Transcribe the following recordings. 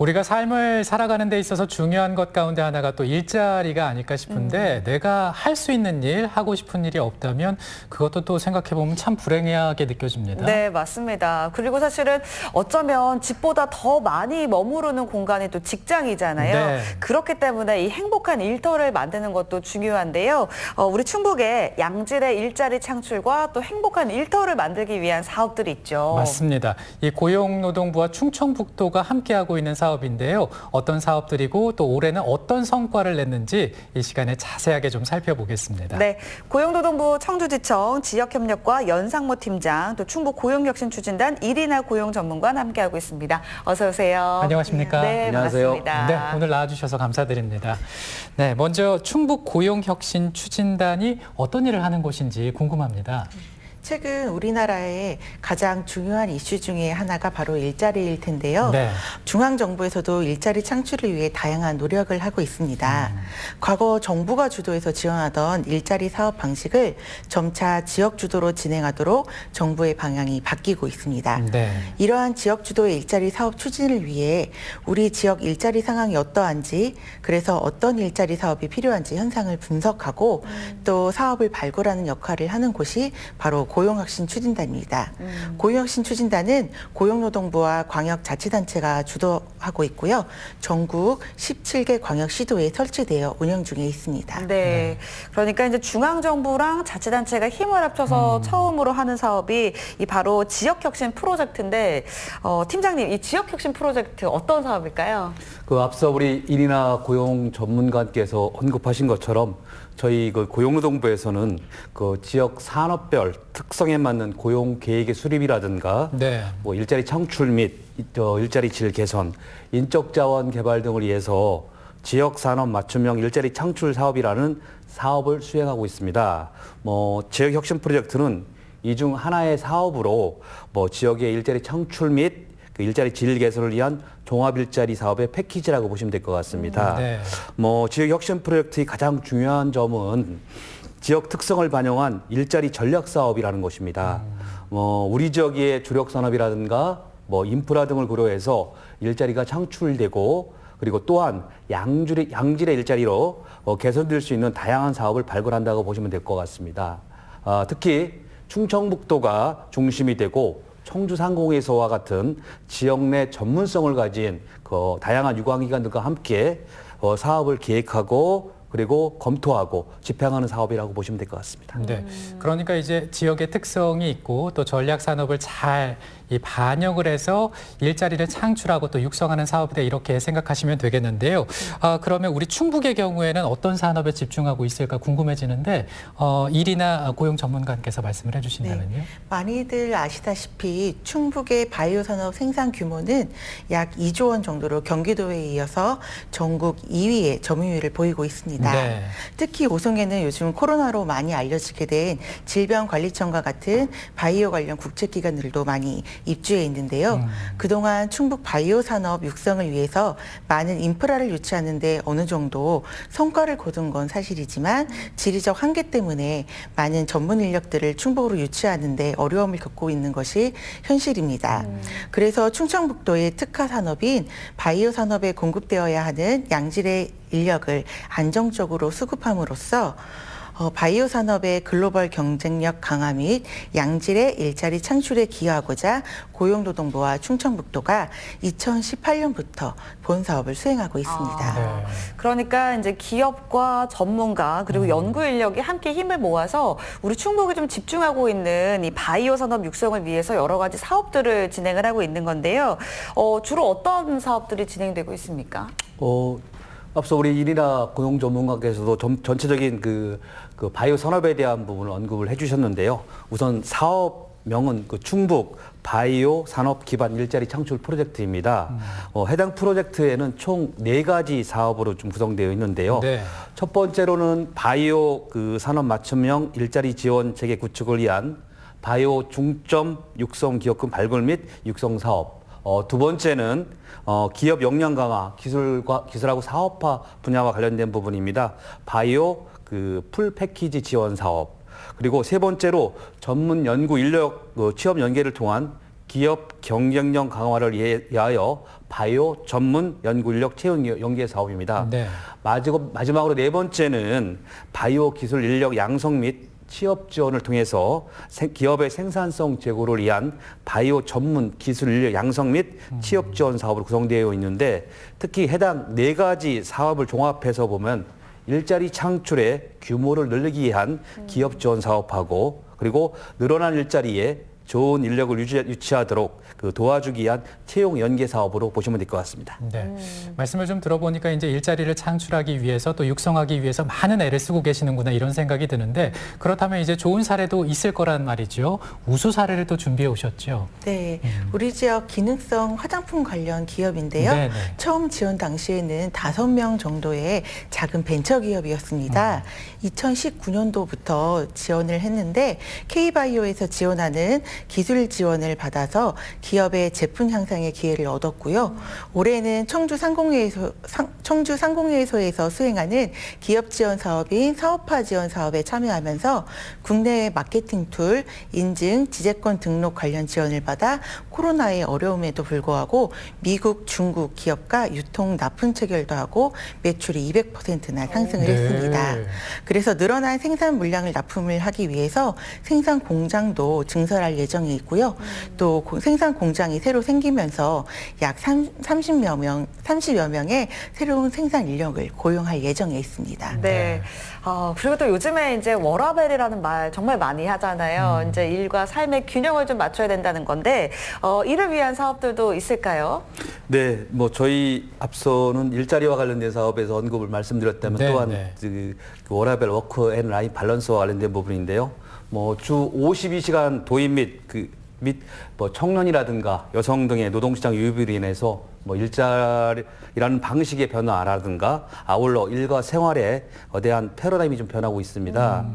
우리가 삶을 살아가는 데 있어서 중요한 것 가운데 하나가 또 일자리가 아닐까 싶은데 내가 할 수 있는 일, 하고 싶은 일이 없다면 그것도 또 생각해보면 참 불행하게 느껴집니다. 네, 맞습니다. 그리고 사실은 어쩌면 집보다 더 많이 머무르는 공간이 또 직장이잖아요. 네. 그렇기 때문에 이 행복한 일터를 만드는 것도 중요한데요. 우리 충북에 양질의 일자리 창출과 또 행복한 일터를 만들기 위한 사업들이 있죠. 맞습니다. 이 고용노동부와 충청북도가 함께하고 있는 사업인데요. 어떤 사업들이고 또 올해는 어떤 성과를 냈는지 이 시간에 자세하게 좀 살펴보겠습니다. 네, 고용노동부 청주지청 지역협력과 연상모 팀장, 또 충북 고용혁신추진단 이리나 고용전문관 함께하고 있습니다. 어서 오세요. 안녕하십니까? 네, 안녕하세요. 반갑습니다. 네, 오늘 나와주셔서 감사드립니다. 네, 먼저 충북 고용혁신추진단이 어떤 일을 하는 곳인지 궁금합니다. 최근 우리나라의 가장 중요한 이슈 중에 하나가 바로 일자리일 텐데요. 네. 중앙정부에서도 일자리 창출을 위해 다양한 노력을 하고 있습니다. 과거 정부가 주도해서 지원하던 일자리 사업 방식을 점차 지역 주도로 진행하도록 정부의 방향이 바뀌고 있습니다. 네. 이러한 지역 주도의 일자리 사업 추진을 위해 우리 지역 일자리 상황이 어떠한지, 그래서 어떤 일자리 사업이 필요한지 현상을 분석하고 또 사업을 발굴하는 역할을 하는 곳이 바로 고용혁신추진단입니다. 고용혁신추진단은 고용노동부와 광역자치단체가 주도하고 있고요. 전국 17개 광역시도에 설치되어 운영 중에 있습니다. 네, 그러니까 이제 중앙정부랑 자치단체가 힘을 합쳐서 처음으로 하는 사업이 이 바로 지역혁신 프로젝트인데, 팀장님, 이 지역혁신 프로젝트 어떤 사업일까요? 앞서 우리 이리나 고용 전문가께서 언급하신 것처럼 저희 고용노동부에서는 지역 산업별 특성에 맞는 고용 계획의 수립이라든가 네. 일자리 창출 및 일자리 질 개선, 인적 자원 개발 등을 위해서 지역 산업 맞춤형 일자리 창출 사업이라는 사업을 수행하고 있습니다. 지역 혁신 프로젝트는 이 중 하나의 사업으로 지역의 일자리 창출 및 일자리 질 개선을 위한 종합 일자리 사업의 패키지라고 보시면 될 것 같습니다. 네. 지역 혁신 프로젝트의 가장 중요한 점은 지역 특성을 반영한 일자리 전략 사업이라는 것입니다. 우리 지역의 주력 산업이라든가 인프라 등을 고려해서 일자리가 창출되고, 그리고 또한 양질의 일자리로 개선될 수 있는 다양한 사업을 발굴한다고 보시면 될 것 같습니다. 특히 충청북도가 중심이 되고 청주 상공회의소와 같은 지역 내 전문성을 가진 다양한 유관기관들과 함께 사업을 계획하고 그리고 검토하고 집행하는 사업이라고 보시면 될 것 같습니다. 네. 그러니까 이제 지역의 특성이 있고 또 전략 산업을 잘 반영을 해서 일자리를 창출하고 또 육성하는 사업이다, 이렇게 생각하시면 되겠는데요. 그러면 우리 충북의 경우에는 어떤 산업에 집중하고 있을까 궁금해지는데 이리나 고용 전문가님께서 말씀을 해주신다면요. 네. 많이들 아시다시피 충북의 바이오 산업 생산 규모는 약 2조 원 정도로 경기도에 이어서 전국 2위의 점유율을 보이고 있습니다. 네. 특히 오송에는 요즘 코로나로 많이 알려지게 된 질병관리청과 같은 바이오 관련 국제기관들도 많이 입주해 있는데요. 그동안 충북 바이오 산업 육성을 위해서 많은 인프라를 유치하는 데 어느 정도 성과를 거둔 건 사실이지만 지리적 한계 때문에 많은 전문 인력들을 충북으로 유치하는 데 어려움을 겪고 있는 것이 현실입니다. 그래서 충청북도의 특화 산업인 바이오 산업에 공급되어야 하는 양질의 인력을 안정적으로 수급함으로써 바이오 산업의 글로벌 경쟁력 강화 및 양질의 일자리 창출에 기여하고자 고용노동부와 충청북도가 2018년부터 본 사업을 수행하고 있습니다. 네. 그러니까 이제 기업과 전문가 그리고 연구 인력이 함께 힘을 모아서 우리 충북이 좀 집중하고 있는 이 바이오 산업 육성을 위해서 여러 가지 사업들을 진행을 하고 있는 건데요. 주로 어떤 사업들이 진행되고 있습니까? 앞서 우리 이리나 고용 전문가께서도 전체적인 그 바이오 산업에 대한 부분을 언급을 해주셨는데요. 우선 사업명은 충북 바이오 산업 기반 일자리 창출 프로젝트입니다. 해당 프로젝트에는 총 4가지 사업으로 좀 구성되어 있는데요. 네. 첫 번째로는 바이오 산업 맞춤형 일자리 지원 체계 구축을 위한 바이오 중점 육성 기업군 발굴 및 육성 사업. 두 번째는 기업 역량 강화, 기술하고 사업화 분야와 관련된 부분입니다. 바이오 풀 패키지 지원 사업. 그리고 세 번째로 전문 연구 인력 취업 연계를 통한 기업 경쟁력 강화를 위하여 바이오 전문 연구 인력 채용 연계 사업입니다. 네. 마지막으로 네 번째는 바이오 기술 인력 양성 및 취업 지원을 통해서 기업의 생산성 제고를 위한 바이오 전문 기술 인력 양성 및 취업 지원 사업으로 구성되어 있는데 특히 해당 네 가지 사업을 종합해서 보면 일자리 창출의 규모를 늘리기 위한 기업 지원 사업하고 그리고 늘어난 일자리에 좋은 인력을 유치하도록 도와주기 위한 채용 연계 사업으로 보시면 될 것 같습니다. 네. 말씀을 좀 들어보니까 이제 일자리를 창출하기 위해서 또 육성하기 위해서 많은 애를 쓰고 계시는구나 이런 생각이 드는데 그렇다면 이제 좋은 사례도 있을 거란 말이죠. 우수 사례를 또 준비해 오셨죠. 네, 우리 지역 기능성 화장품 관련 기업인데요. 네네. 처음 지원 당시에는 5명 정도의 작은 벤처 기업이었습니다. 2019년도부터 지원을 했는데 K바이오에서 지원하는 기술 지원을 받아서 기업의 제품 향상의 기회를 얻었고요. 올해는 청주 상공회의소에서 수행하는 기업 지원 사업인 사업화 지원 사업에 참여하면서 국내 마케팅 툴, 인증, 지재권 등록 관련 지원을 받아 코로나의 어려움에도 불구하고 미국, 중국 기업과 유통 납품 체결도 하고 매출이 200%나 상승을 네. 했습니다. 그래서 늘어난 생산 물량을 납품을 하기 위해서 생산 공장도 증설할 예정이 있고요. 또 생산 공장이 새로 생기면서 약 30여 명의 새로운 생산 인력을 고용할 예정에 있습니다. 네. 그리고 또 요즘에 이제 워라밸이라는 말 정말 많이 하잖아요. 이제 일과 삶의 균형을 좀 맞춰야 된다는 건데, 이를 위한 사업들도 있을까요? 네, 저희 앞서는 일자리와 관련된 사업에서 언급을 말씀드렸다면 네, 또한 네. 그 워라밸 워크 앤 라이프 밸런스와 관련된 부분인데요. 주 52시간 도입 및 청년이라든가 여성 등의 노동시장 유입으로 인해서 일자리라는 방식의 변화라든가 아울러 일과 생활에 대한 패러다임이 좀 변하고 있습니다.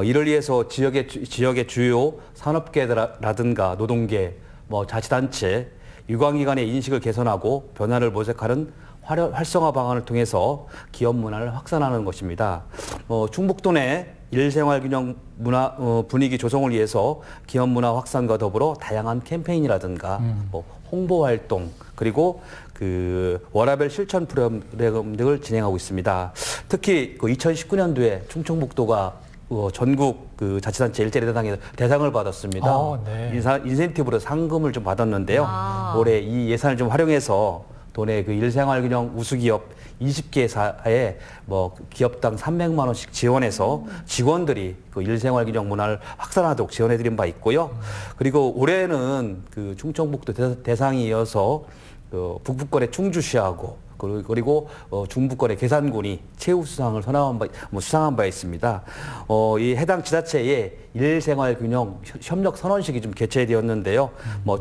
이를 위해서 지역의 주요 산업계라든가 노동계, 자치단체, 유관기관의 인식을 개선하고 변화를 모색하는 활성화 방안을 통해서 기업 문화를 확산하는 것입니다. 충북도 내 일생활균형 문화 분위기 조성을 위해서 기업 문화 확산과 더불어 다양한 캠페인이라든가 홍보 활동 그리고 워라밸 실천 프로그램 등을 진행하고 있습니다. 특히 2019년도에 충청북도가 전국 자치단체 일자리 대상을 받았습니다. 네. 인센티브로 상금을 좀 받았는데요. 올해 이 예산을 좀 활용해서 도내 일생활균형 우수기업 20개사에 기업당 300만 원씩 지원해서 직원들이 일생활균형 문화를 확산하도록 지원해드린 바 있고요. 그리고 올해는 충청북도 대상이 이어서 북부권의 충주시하고 그리고 중부권의 계산군이 최우수상을 수상한 바 있습니다. 이 해당 지자체의 일생활균형 협력 선언식이 좀 개최되었는데요.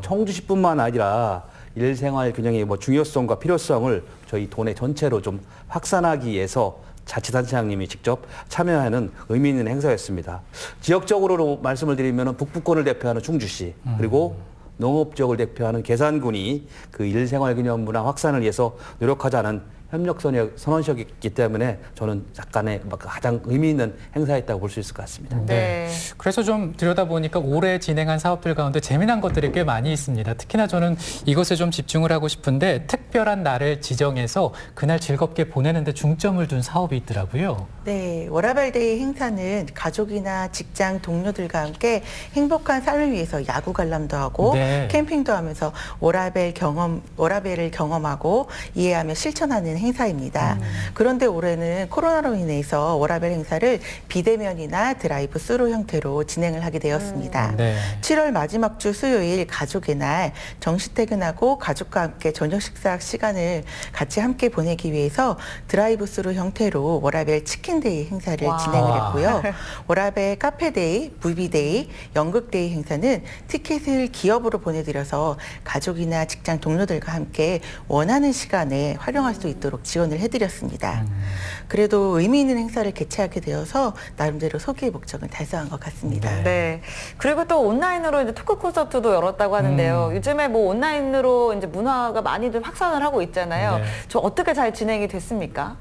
청주시뿐만 아니라 일생활균형의 중요성과 필요성을 저희 도내 전체로 좀 확산하기 위해서 자치단체장님이 직접 참여하는 의미 있는 행사였습니다. 지역적으로 말씀을 드리면 북부권을 대표하는 충주시 그리고 농업 지역을 대표하는 계산군이 일생활균형 문화 확산을 위해서 노력하자는 협력 선언식이기 때문에 저는 약간의 가장 의미 있는 행사였다고 볼 수 있을 것 같습니다. 네. 그래서 좀 들여다보니까 올해 진행한 사업들 가운데 재미난 것들이 꽤 많이 있습니다. 특히나 저는 이것에 좀 집중을 하고 싶은데 특별한 날을 지정해서 그날 즐겁게 보내는 데 중점을 둔 사업이 있더라고요. 네, 워라밸데이 행사는 가족이나 직장 동료들과 함께 행복한 삶을 위해서 야구 관람도 하고 네. 캠핑도 하면서 워라밸을 경험하고 이해하며 실천하는 행사입니다. 그런데 올해는 코로나로 인해서 워라밸 행사를 비대면이나 드라이브 스루 형태로 진행을 하게 되었습니다. 네. 7월 마지막 주 수요일 가족의 날 정시 퇴근하고 가족과 함께 저녁 식사 시간을 같이 함께 보내기 위해서 드라이브 스루 형태로 워라밸 치킨데이 행사를 와. 진행을 했고요. 워라밸 카페데이, 무비데이, 연극데이 행사는 티켓을 기업으로 보내드려서 가족이나 직장 동료들과 함께 원하는 시간에 활용할 수 있도록 지원을 해드렸습니다. 그래도 의미 있는 행사를 개최하게 되어서 나름대로 소기의 목적은 달성한 것 같습니다. 네. 그리고 또 온라인으로 이제 토크 콘서트도 열었다고 하는데요. 요즘에 온라인으로 이제 문화가 많이들 확산을 하고 있잖아요. 네. 저 어떻게 잘 진행이 됐습니까?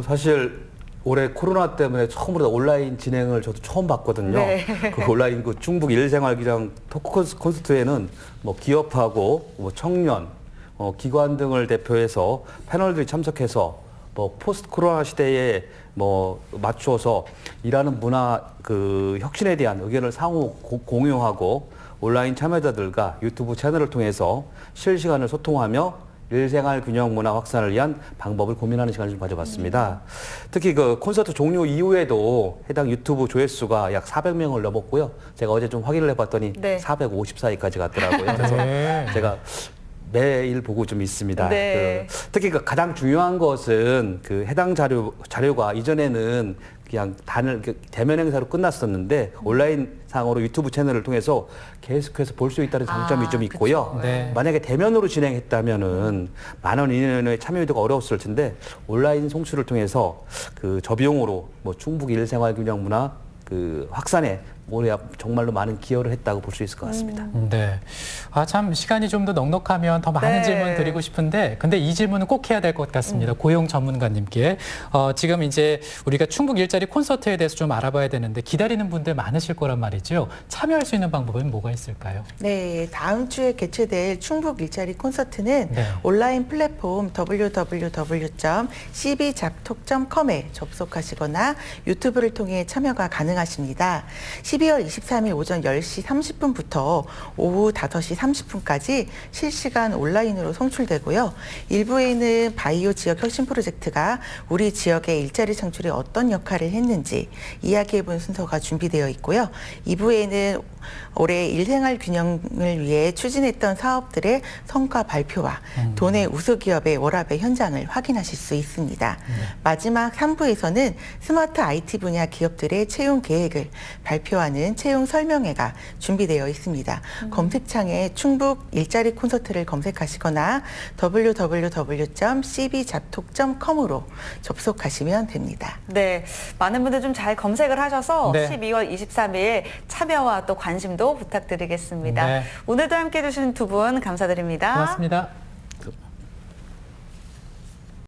사실 올해 코로나 때문에 처음으로 온라인 진행을 저도 처음 봤거든요. 네. 그 온라인 그 충북 일생활기장 토크 콘서트에는 뭐 기업하고 뭐 청년, 기관 등을 대표해서 패널들이 참석해서 뭐 포스트 코로나 시대에 뭐 맞추어서 일하는 문화 그 혁신에 대한 의견을 상호 공유하고 온라인 참여자들과 유튜브 채널을 통해서 실시간을 소통하며 일생활 균형 문화 확산을 위한 방법을 고민하는 시간을 좀 가져봤습니다. 특히 그 콘서트 종료 이후에도 해당 유튜브 조회수가 약 400명을 넘었고요. 제가 어제 좀 확인을 해봤더니 네. 454위까지 갔더라고요. 그래서 네. 제가 매일 보고 좀 있습니다. 네. 특히 그 가장 중요한 것은 그 해당 자료가 이전에는 그냥 대면 행사로 끝났었는데 온라인 상으로 유튜브 채널을 통해서 계속해서 볼 수 있다는 장점이 좀 있고요. 그쵸. 네. 만약에 대면으로 진행했다면은 많은 인원의 참여도가 어려웠을 텐데 온라인 송출을 통해서 그 저비용으로 뭐 충북 일생활균형 문화 그 확산에 올해 정말로 많은 기여를 했다고 볼 수 있을 것 같습니다. 네. 아, 참, 시간이 좀 더 넉넉하면 더 많은 네. 질문 드리고 싶은데, 근데 이 질문은 꼭 해야 될 것 같습니다. 고용 전문가님께. 지금 이제 우리가 충북 일자리 콘서트에 대해서 좀 알아봐야 되는데, 기다리는 분들 많으실 거란 말이죠. 참여할 수 있는 방법은 뭐가 있을까요? 네, 다음 주에 개최될 충북 일자리 콘서트는 네. 온라인 플랫폼 www.cb잡톡.com에 접속하시거나 유튜브를 통해 참여가 가능하십니다. 12월 23일 오전 10시 30분부터 오후 5시 30분까지 실시간 온라인으로 송출되고요. 1부에는 바이오 지역 혁신 프로젝트가 우리 지역의 일자리 창출에 어떤 역할을 했는지 이야기해본 순서가 준비되어 있고요. 2부에는 올해 일생활 균형을 위해 추진했던 사업들의 성과 발표와 도내 우수기업의 워라밸 현장을 확인하실 수 있습니다. 마지막 3부에서는 스마트 IT 분야 기업들의 채용 계획을 발표하는 채용 설명회가 준비되어 있습니다. 검색창에 충북 일자리 콘서트를 검색하시거나 www.cb잡톡.com으로 접속하시면 됩니다. 네, 많은 분들 좀 잘 검색을 하셔서 네. 12월 23일 참여와 또 관심도 부탁드리겠습니다. 네. 오늘도 함께해 주신 두 분 감사드립니다. 고맙습니다.